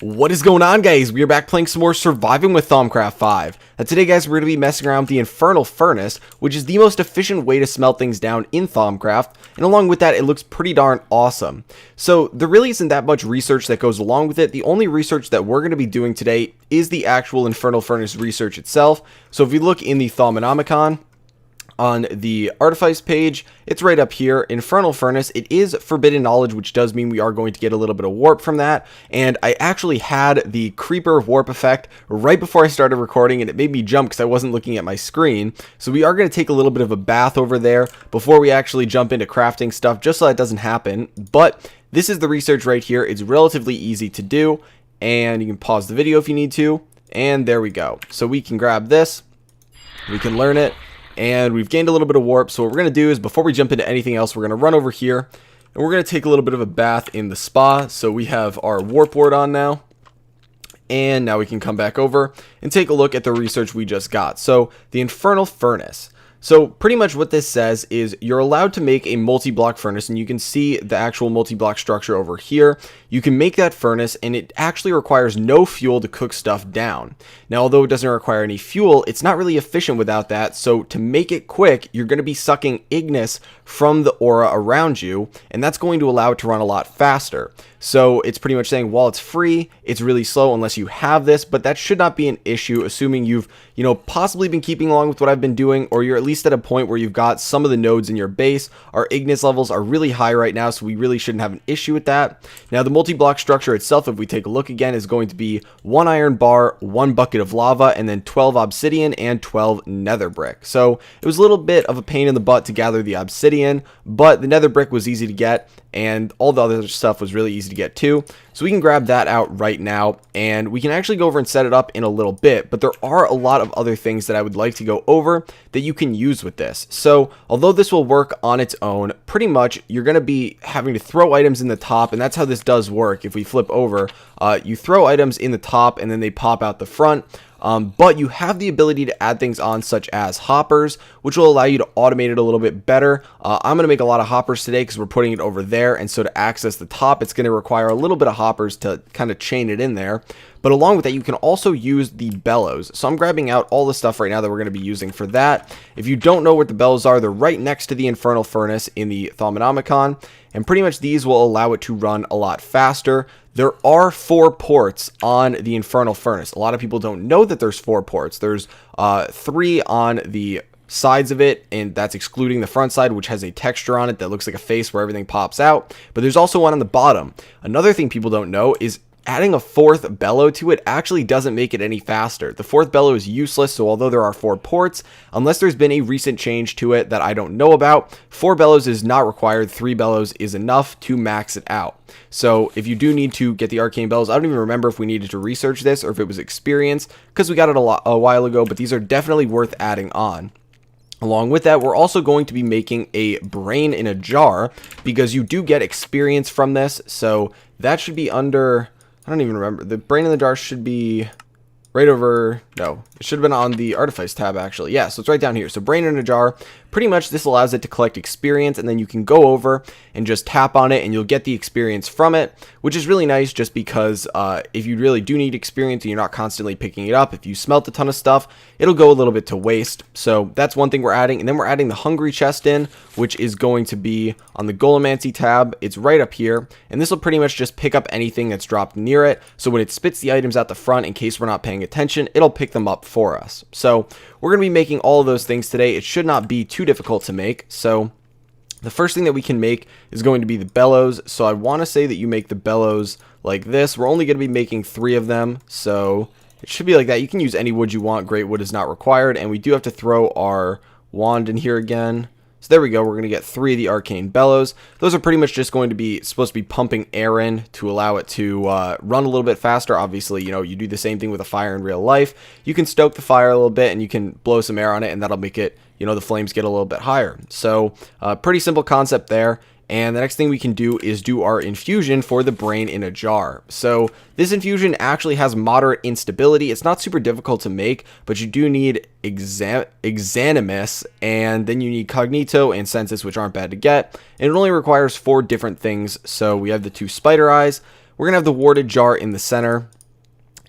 What is going on, guys? We are back playing some more Surviving with Thaumcraft 5. And today, guys, we're going to be messing around with the Infernal Furnace, which is the most efficient way to smelt things down in Thaumcraft, and along with that, it looks pretty darn awesome. So, there really isn't that much research that goes along with it. The only research that we're going to be doing today is the actual Infernal Furnace research itself. So, if you look in the Thaumonomicon, on the artifice page, it's right up here. Infernal Furnace, it is forbidden knowledge, which does mean we are going to get a little bit of warp from that. And I actually had the creeper warp effect right before I started recording, and it made me jump because I wasn't looking at my screen. So we are going to take a little bit of a bath over there before we actually jump into crafting stuff, just so that doesn't happen. But this is the research right here. It's relatively easy to do, and you can pause the video if you need to. And there we go. So we can grab this, we can learn it. And we've gained a little bit of warp, so what we're going to do is, before we jump into anything else, we're going to run over here, and we're going to take a little bit of a bath in the spa. So we have our warp ward on now, and now we can come back over and take a look at the research we just got. So, the Infernal Furnace. So pretty much what this says is you're allowed to make a multi-block furnace, and you can see the actual multi-block structure over here. You can make that furnace, and it actually requires no fuel to cook stuff down. Now, although it doesn't require any fuel, it's not really efficient without that. So to make it quick, you're going to be sucking ignis from the aura around you, and that's going to allow it to run a lot faster. So it's pretty much saying while it's free, it's really slow unless you have this, but that should not be an issue, assuming you've, possibly been keeping along with what I've been doing, or you're at least at a point where you've got some of the nodes in your base. Our ignis levels are really high right now, so we really shouldn't have an issue with that. Now, the multi-block structure itself, if we take a look again, is going to be 1 iron bar, 1 bucket of lava, and then 12 obsidian and 12 nether brick. So it was a little bit of a pain in the butt to gather the obsidian, but the nether brick was easy to get, and all the other stuff was really easy to get too. So we can grab that out right now, and we can actually go over and set it up in a little bit, but there are a lot of other things that I would like to go over that you can use with this. So although this will work on its own, pretty much you're going to be having to throw items in the top, and that's how this does work. If we flip over, you throw items in the top and then they pop out the front. But you have the ability to add things on, such as hoppers, which will allow you to automate it a little bit better. I'm going to make a lot of hoppers today because we're putting it over there, and so to access the top, it's going to require a little bit of hoppers to kind of chain it in there. But along with that, you can also use the bellows. So I'm grabbing out all the stuff right now that we're going to be using for that. If you don't know what the bellows are, they're right next to the Infernal Furnace in the Thaumonomicon, and pretty much these will allow it to run a lot faster. There are 4 ports on the Infernal Furnace. A lot of people don't know that there's 4 ports. There's 3 on the sides of it, and that's excluding the front side, which has a texture on it that looks like a face where everything pops out. But there's also one on the bottom. Another thing people don't know is adding a 4th bellow to it actually doesn't make it any faster. The 4th bellow is useless, so although there are 4 ports, unless there's been a recent change to it that I don't know about, 4 bellows is not required. 3 bellows is enough to max it out. So if you do need to get the arcane bellows, I don't even remember if we needed to research this or if it was experience, because we got it a while ago, but these are definitely worth adding on. Along with that, we're also going to be making a brain in a jar, because you do get experience from this. So that should be under, I don't even remember. The brain in the jar should be right over, no, it should have been on the artifice tab actually. Yeah, so it's right down here. So brain in a jar, pretty much this allows it to collect experience, and then you can go over and just tap on it and you'll get the experience from it, which is really nice just because if you really do need experience and you're not constantly picking it up, if you smelt a ton of stuff, it'll go a little bit to waste. So that's one thing we're adding, and then we're adding the hungry chest in, which is going to be on the golemancy tab. It's right up here, and this will pretty much just pick up anything that's dropped near it. So when it spits the items out the front, in case we're not paying attention, it'll pick them up for us. So we're going to be making all of those things today. It should not be too difficult to make. So the first thing that we can make is going to be the bellows. So I want to say that you make the bellows like this. We're only going to be making 3 of them, so it should be like that. You can use any wood you want. Great wood is not required, and we do have to throw our wand in here again. So there we go. We're going to get 3 of the arcane bellows. Those are pretty much just going to be supposed to be pumping air in to allow it to run a little bit faster. Obviously, you do the same thing with a fire in real life. You can stoke the fire a little bit, and you can blow some air on it, and that'll make it, the flames get a little bit higher. So pretty simple concept there. And the next thing we can do is do our infusion for the brain in a jar. So this infusion actually has moderate instability. It's not super difficult to make, but you do need exanimus, and then you need cognito and sensus, which aren't bad to get. And it only requires 4 different things. So we have the 2 spider eyes, we're going to have the warded jar in the center.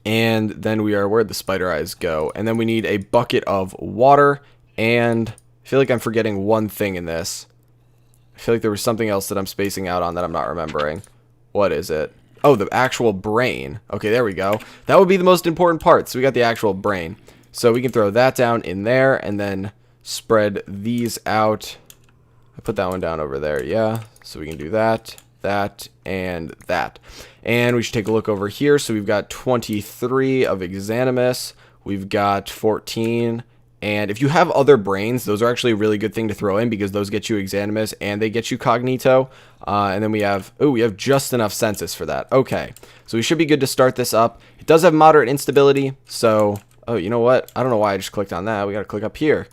And then where'd the spider eyes go? And then we need a bucket of water. And I feel like I'm forgetting one thing in this. I feel like there was something else that I'm spacing out on that I'm not remembering. What is it? Oh, the actual brain. Okay, there we go. That would be the most important part. So we got the actual brain. So we can throw that down in there and then spread these out. I put that one down over there. Yeah. So we can do that, that, and that. And we should take a look over here. So we've got 23 of Exanimus. We've got 14. And if you have other brains, those are actually a really good thing to throw in because those get you Exanimus and they get you Cognito. And then we have just enough census for that. Okay, so we should be good to start this up. It does have moderate instability, so, oh, you know what? I don't know why I just clicked on that. We got to click up here.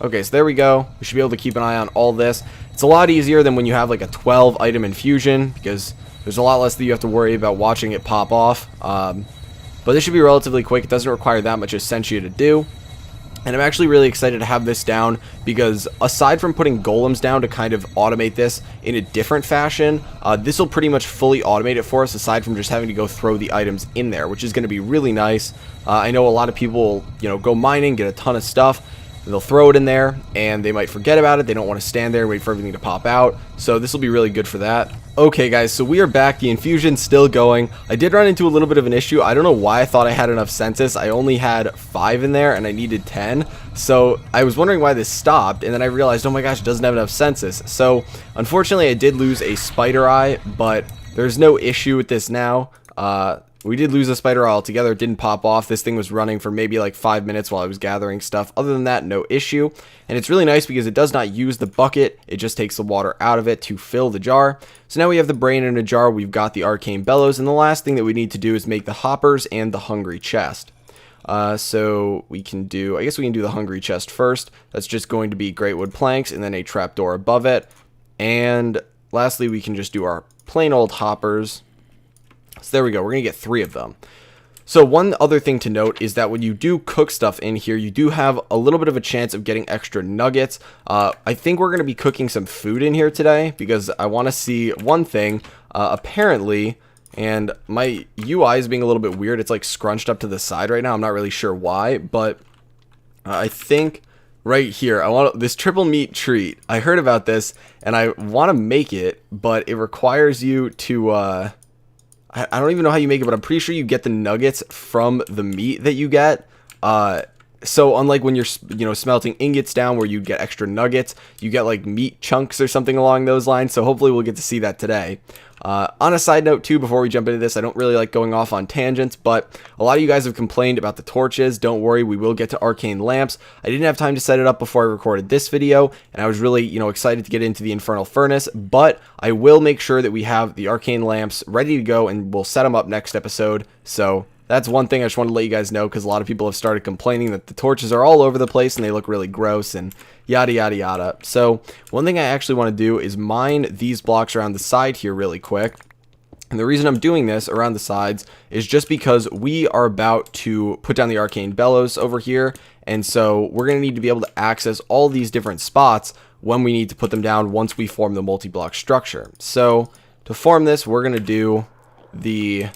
Okay, so there we go. We should be able to keep an eye on all this. It's a lot easier than when you have like a 12 item infusion because there's a lot less that you have to worry about watching it pop off. But this should be relatively quick. It doesn't require that much Essentia to do. And I'm actually really excited to have this down because aside from putting golems down to kind of automate this in a different fashion, this will pretty much fully automate it for us aside from just having to go throw the items in there, which is going to be really nice. I know a lot of people, go mining, get a ton of stuff. They'll throw it in there and they might forget about it. They don't want to stand there and wait for everything to pop out. So this will be really good for that. Okay guys, so we are back. The infusion's still going. I did run into a little bit of an issue. I don't know why I thought I had enough census. I only had 5 in there and I needed 10. So I was wondering why this stopped and then I realized, oh my gosh, it doesn't have enough census. So unfortunately I did lose a spider eye, but there's no issue with this now. We did lose a spider eye altogether. It didn't pop off. This thing was running for maybe like 5 minutes while I was gathering stuff. Other than that, no issue. And it's really nice because it does not use the bucket. It just takes the water out of it to fill the jar. So now we have the brain in a jar. We've got the arcane bellows. And the last thing that we need to do is make the hoppers and the hungry chest. So we can do, I guess we can do the hungry chest first. That's just going to be great wood planks and then a trapdoor above it. And lastly, we can just do our plain old hoppers. So there we go. We're going to get 3 of them. So one other thing to note is that when you do cook stuff in here, you do have a little bit of a chance of getting extra nuggets. I think we're going to be cooking some food in here today because I want to see one thing. Apparently, and my UI is being a little bit weird. It's like scrunched up to the side right now. I'm not really sure why, but I think right here, I want this triple meat treat. I heard about this and I want to make it, but it requires you to, I don't even know how you make it, but I'm pretty sure you get the nuggets from the meat that you get. So unlike when you're, smelting ingots down where you get extra nuggets, you get like meat chunks or something along those lines. So hopefully we'll get to see that today. On a side note too, before we jump into this, I don't really like going off on tangents, but a lot of you guys have complained about the torches. Don't worry, we will get to arcane lamps. I didn't have time to set it up before I recorded this video, and I was really, excited to get into the infernal furnace, but I will make sure that we have the arcane lamps ready to go, and we'll set them up next episode. So that's one thing I just wanted to let you guys know because a lot of people have started complaining that the torches are all over the place and they look really gross and yada yada yada. So one thing I actually want to do is mine these blocks around the side here really quick. And the reason I'm doing this around the sides is just because we are about to put down the arcane bellows over here. And so we're going to need to be able to access all these different spots when we need to put them down once we form the multi-block structure. So to form this, we're going to do the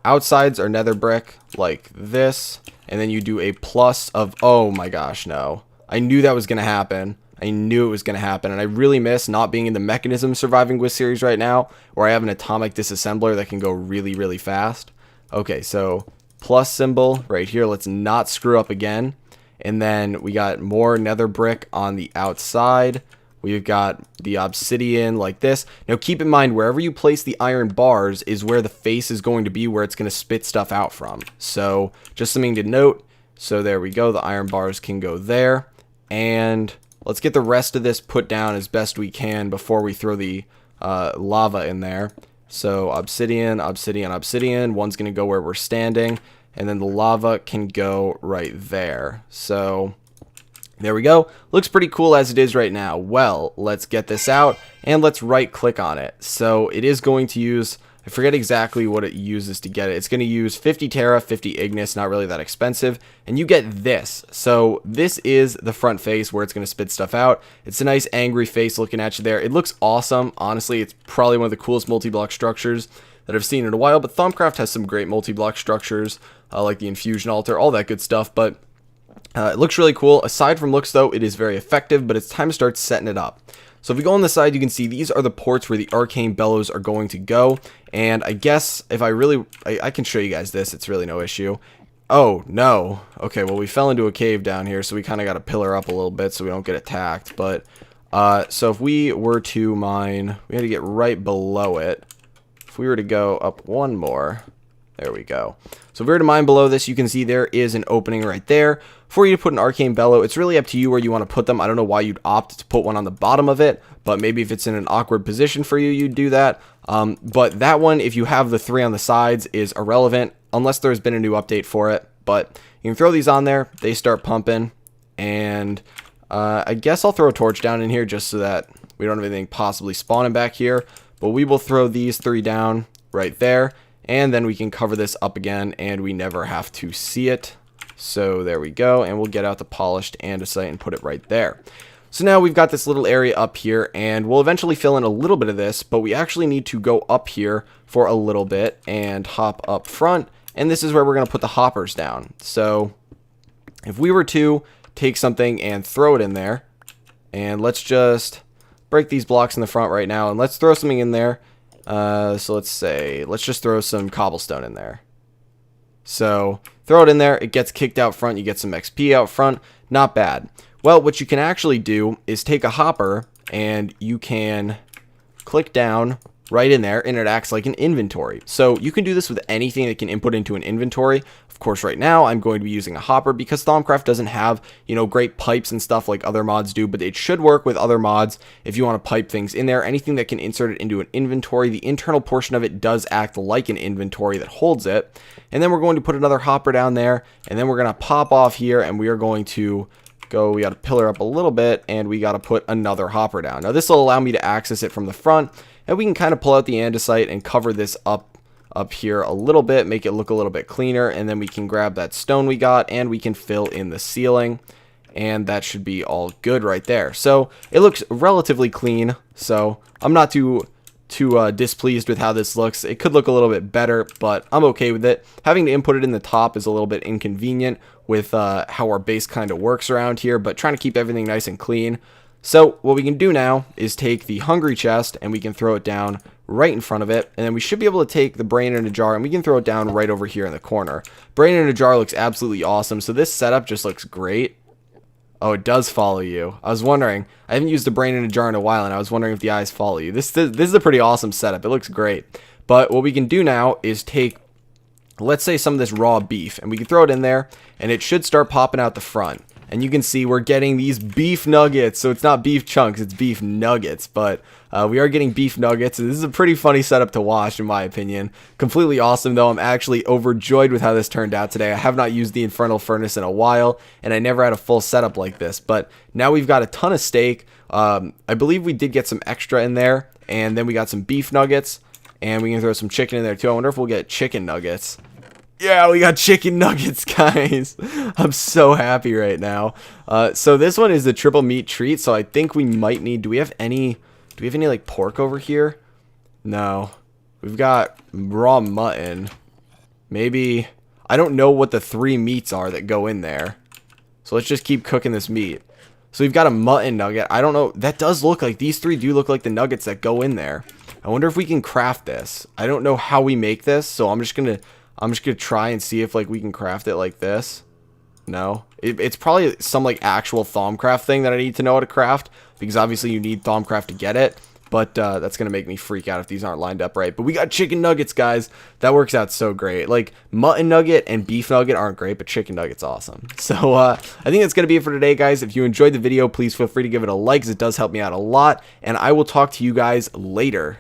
outsides are nether brick like this, and then you do a plus of, oh my gosh, no. I knew that was going to happen. I knew it was going to happen, and I really miss not being in the mechanism surviving with series right now, where I have an atomic disassembler that can go really, really fast. Okay, so plus symbol right here. Let's not screw up again. And then we got more nether brick on the outside. We've got the obsidian like this. Now keep in mind, wherever you place the iron bars is where the face is going to be, where it's going to spit stuff out from. So just something to note. So there we go. The iron bars can go there. And let's get the rest of this put down as best we can before we throw the lava in there. So obsidian, obsidian, obsidian. One's going to go where we're standing. And then the lava can go right there. So there we go. Looks pretty cool as it is right now. Well, let's get this out and let's right click on it. So it is going to use, I forget exactly what it uses to get it. It's going to use 50 Terra, 50 Ignis, not really that expensive. And you get this. So this is the front face where it's going to spit stuff out. It's a nice angry face looking at you there. It looks awesome. Honestly, it's probably one of the coolest multi-block structures that I've seen in a while, but Thaumcraft has some great multi-block structures, like the infusion altar, all that good stuff, but it looks really cool. Aside from looks though, it is very effective, but it's time to start setting it up. So if we go on the side, you can see these are the ports where the Arcane bellows are going to go, and I guess if I can show you guys this, it's really no issue. Oh, no. Okay, well, we fell into a cave down here, so we kind of got to pillar up a little bit so we don't get attacked. But, so if we were to mine, we had to get right below it. If we were to go up one more, there we go. So if we were to mine below this, you can see there is an opening right there for you to put an Arcane bellow. It's really up to you where you want to put them. I don't know why you'd opt to put one on the bottom of it, but maybe if it's in an awkward position for you, you'd do that. But that one, if you have the 3 on the sides, is irrelevant unless there's been a new update for it. But you can throw these on there, they start pumping, and I guess I'll throw a torch down in here just so that we don't have anything possibly spawning back here. But we will throw these 3 down right there, and then we can cover this up again, and we never have to see it. So there we go, and we'll get out the polished andesite and put it right there. So now we've got this little area up here, and we'll eventually fill in a little bit of this, but we actually need to go up here for a little bit and hop up front, and this is where we're going to put the hoppers down. So if we were to take something and throw it in there, and let's just break these blocks in the front right now, and let's throw something in there. So let's just throw some cobblestone in there. So throw it in there, it gets kicked out front, you get some XP out front, not bad. Well, what you can actually do is take a hopper and you can click down right in there and it acts like an inventory. So you can do this with anything that can input into an inventory. Of course, right now I'm going to be using a hopper because Thaumcraft doesn't have, great pipes and stuff like other mods do, but it should work with other mods if you want to pipe things in there. Anything that can insert it into an inventory, the internal portion of it does act like an inventory that holds it. And then we're going to put another hopper down there, and then we're going to pop off here, and we are going to we got to pillar up a little bit, and we got to put another hopper down. Now this will allow me to access it from the front, and we can kind of pull out the andesite and cover this up here a little bit, make it look a little bit cleaner, and then we can grab that stone we got and we can fill in the ceiling, and that should be all good right there. So it looks relatively clean, so I'm not too displeased with how this looks. It could look a little bit better, but I'm okay with it. Having to input it in the top is a little bit inconvenient with how our base kind of works around here, but trying to keep everything nice and clean. So what we can do now is take the hungry chest and we can throw it down right in front of it, and then we should be able to take the brain in a jar and we can throw it down right over here in the corner. Brain in a jar looks absolutely awesome, so this setup just looks great. Oh, it does follow you. I was wondering. I haven't used the brain in a jar in a while, and I was wondering if the eyes follow you. This is a pretty awesome setup. It looks great. But what we can do now is take, let's say, some of this raw beef, and we can throw it in there, and it should start popping out the front. And you can see we're getting these beef nuggets. So it's not beef chunks, it's beef nuggets. But we are getting beef nuggets. And this is a pretty funny setup to watch, in my opinion. Completely awesome, though. I'm actually overjoyed with how this turned out today. I have not used the Infernal Furnace in a while, and I never had a full setup like this. But now we've got a ton of steak. I believe we did get some extra in there. And then we got some beef nuggets. And we can throw some chicken in there, too. I wonder if we'll get chicken nuggets. Yeah, we got chicken nuggets, guys. I'm so happy right now. So this one is the triple meat treat, so I think we might need, do we have any like pork over here? No. We've got raw mutton. Maybe, I don't know what the 3 meats are that go in there. So let's just keep cooking this meat. So we've got a mutton nugget. I don't know, that does look like, these 3 do look like the nuggets that go in there. I wonder if we can craft this. I don't know how we make this, so I'm just gonna try and see if like we can craft it like this. No, it's probably some like actual Thaumcraft thing that I need to know how to craft, because obviously you need Thaumcraft to get it. But that's gonna make me freak out if these aren't lined up right. But we got chicken nuggets, guys. That works out so great. Like mutton nugget and beef nugget aren't great, but chicken nugget's awesome. So I think that's gonna be it for today, guys. If you enjoyed the video, please feel free to give it a like, 'cause it does help me out a lot. And I will talk to you guys later.